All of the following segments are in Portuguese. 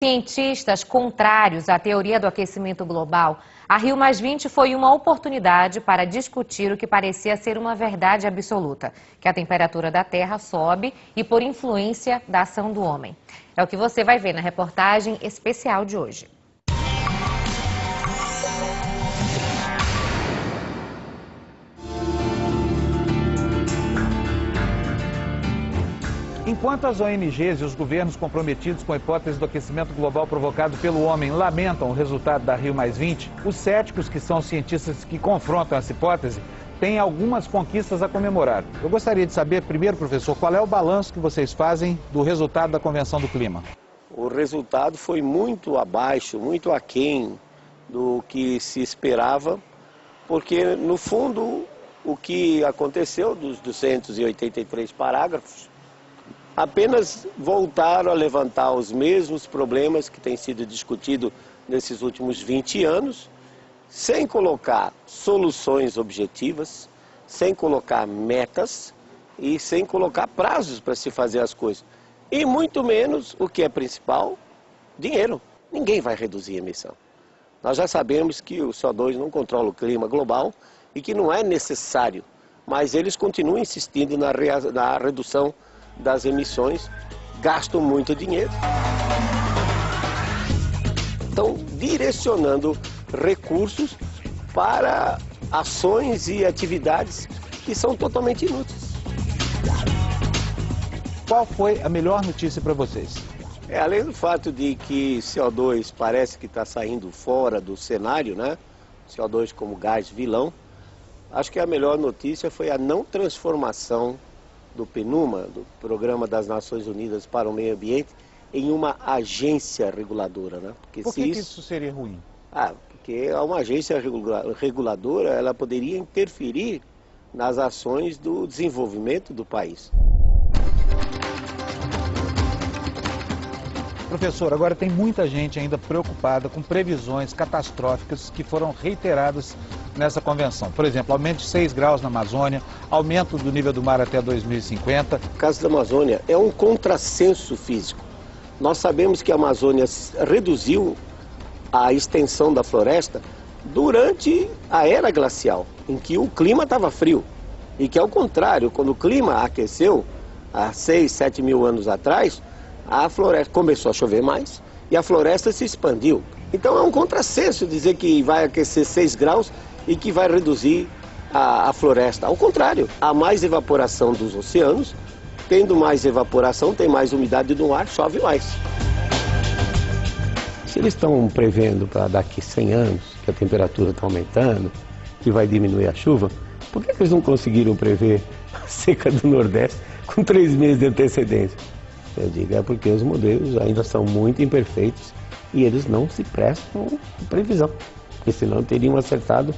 Cientistas contrários à teoria do aquecimento global, a Rio+20 foi uma oportunidade para discutir o que parecia ser uma verdade absoluta, que a temperatura da Terra sobe e por influência da ação do homem. É o que você vai ver na reportagem especial de hoje. Enquanto as ONGs e os governos comprometidos com a hipótese do aquecimento global provocado pelo homem lamentam o resultado da Rio+20, os céticos, que são cientistas que confrontam essa hipótese, têm algumas conquistas a comemorar. Eu gostaria de saber, primeiro, professor, qual é o balanço que vocês fazem do resultado da Convenção do Clima? O resultado foi muito abaixo, muito aquém do que se esperava, porque, no fundo, o que aconteceu dos 283 parágrafos apenas voltaram a levantar os mesmos problemas que têm sido discutidos nesses últimos 20 anos, sem colocar soluções objetivas, sem colocar metas e sem colocar prazos para se fazer as coisas. E muito menos, o que é principal, dinheiro. Ninguém vai reduzir a emissão. Nós já sabemos que o CO2 não controla o clima global e que não é necessário, mas eles continuam insistindo na redução das emissões, gastam muito dinheiro. Estão direcionando recursos para ações e atividades que são totalmente inúteis. Qual foi a melhor notícia para vocês? Além do fato de que CO2 parece que está saindo fora do cenário, né? CO2 como gás vilão, acho que a melhor notícia foi a não transformação do PNUMA, do Programa das Nações Unidas para o Meio Ambiente, em uma agência reguladora, né? Porque Por que isso seria ruim? Porque uma agência reguladora, ela poderia interferir nas ações do desenvolvimento do país. Professor, agora tem muita gente ainda preocupada com previsões catastróficas que foram reiteradas nessa convenção. Por exemplo, aumento de 6 graus na Amazônia, aumento do nível do mar até 2050. O caso da Amazônia é um contrassenso físico. Nós sabemos que a Amazônia reduziu a extensão da floresta durante a era glacial, em que o clima estava frio. E que, ao contrário, quando o clima aqueceu, há 6, 7 mil anos atrás, a floresta começou a chover mais e a floresta se expandiu. Então é um contrassenso dizer que vai aquecer 6 graus e que vai reduzir a floresta. Ao contrário, há mais evaporação dos oceanos, tendo mais evaporação, tem mais umidade no ar, chove mais. Se eles estão prevendo para daqui 100 anos que a temperatura está aumentando, que vai diminuir a chuva, por que eles não conseguiram prever a seca do Nordeste com 3 meses de antecedência? Eu digo, é porque os modelos ainda são muito imperfeitos e eles não se prestam à previsão, porque senão teriam acertado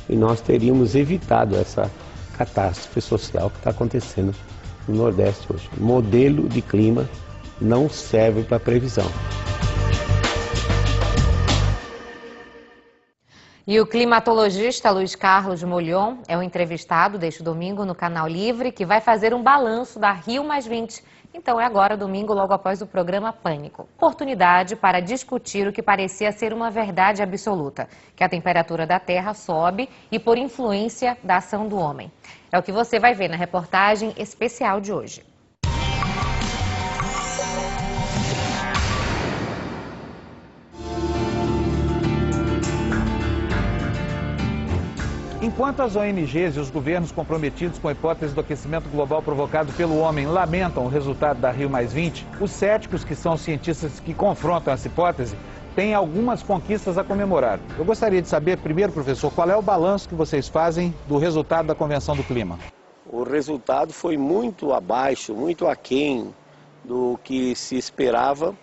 e nós teríamos evitado essa catástrofe social que está acontecendo no Nordeste hoje. O modelo de clima não serve para previsão. E o climatologista Luiz Carlos Molhon é o entrevistado deste domingo no Canal Livre, que vai fazer um balanço da Rio+20. Então é agora, domingo, logo após o programa Pânico. Oportunidade para discutir o que parecia ser uma verdade absoluta, que a temperatura da Terra sobe e por influência da ação do homem. É o que você vai ver na reportagem especial de hoje. Enquanto as ONGs e os governos comprometidos com a hipótese do aquecimento global provocado pelo homem lamentam o resultado da Rio+20, os céticos, que são cientistas que confrontam essa hipótese, têm algumas conquistas a comemorar. Eu gostaria de saber, primeiro, professor, qual é o balanço que vocês fazem do resultado da Convenção do Clima? O resultado foi muito abaixo, muito aquém do que se esperava,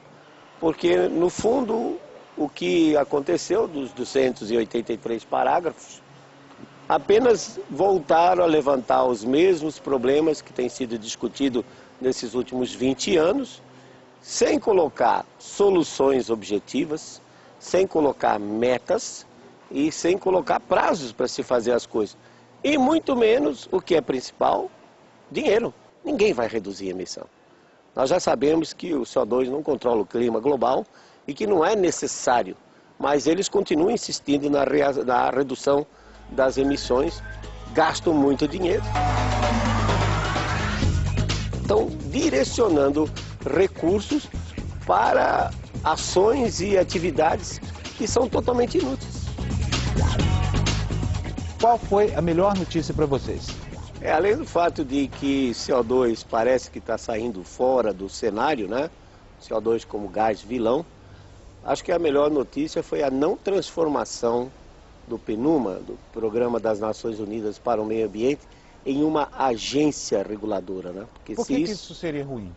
porque, no fundo, o que aconteceu dos 283 parágrafos apenas voltaram a levantar os mesmos problemas que têm sido discutidos nesses últimos 20 anos, sem colocar soluções objetivas, sem colocar metas e sem colocar prazos para se fazer as coisas. E muito menos, o que é principal, dinheiro. Ninguém vai reduzir a emissão. Nós já sabemos que o CO2 não controla o clima global e que não é necessário, mas eles continuam insistindo na redução das emissões, gastam muito dinheiro. Estão direcionando recursos para ações e atividades que são totalmente inúteis. Qual foi a melhor notícia para vocês? Além do fato de que CO2 parece que está saindo fora do cenário, né? CO2 como gás vilão, acho que a melhor notícia foi a não transformação do PNUMA, do Programa das Nações Unidas para o Meio Ambiente, em uma agência reguladora, né? Porque Por que isso seria ruim?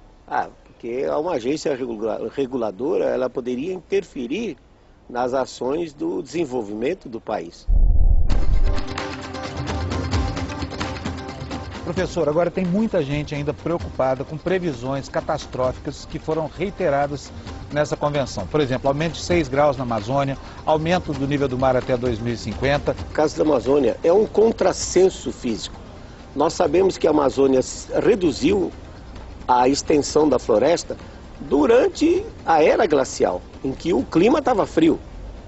Porque uma agência reguladora, ela poderia interferir nas ações do desenvolvimento do país. Professor, agora tem muita gente ainda preocupada com previsões catastróficas que foram reiteradas nessa convenção. Por exemplo, aumento de 6 graus na Amazônia, aumento do nível do mar até 2050. O caso da Amazônia é um contrassenso físico. Nós sabemos que a Amazônia reduziu a extensão da floresta durante a era glacial, em que o clima estava frio.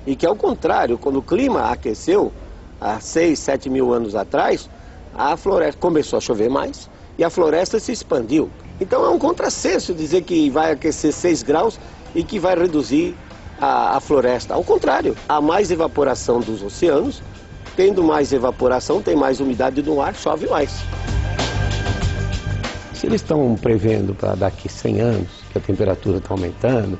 E que, ao contrário, quando o clima aqueceu, há 6, 7 mil anos atrás, a floresta começou a chover mais e a floresta se expandiu. Então é um contrassenso dizer que vai aquecer 6 graus e que vai reduzir a floresta. Ao contrário, há mais evaporação dos oceanos, tendo mais evaporação, tem mais umidade no ar, chove mais. Se eles estão prevendo para daqui 100 anos que a temperatura está aumentando,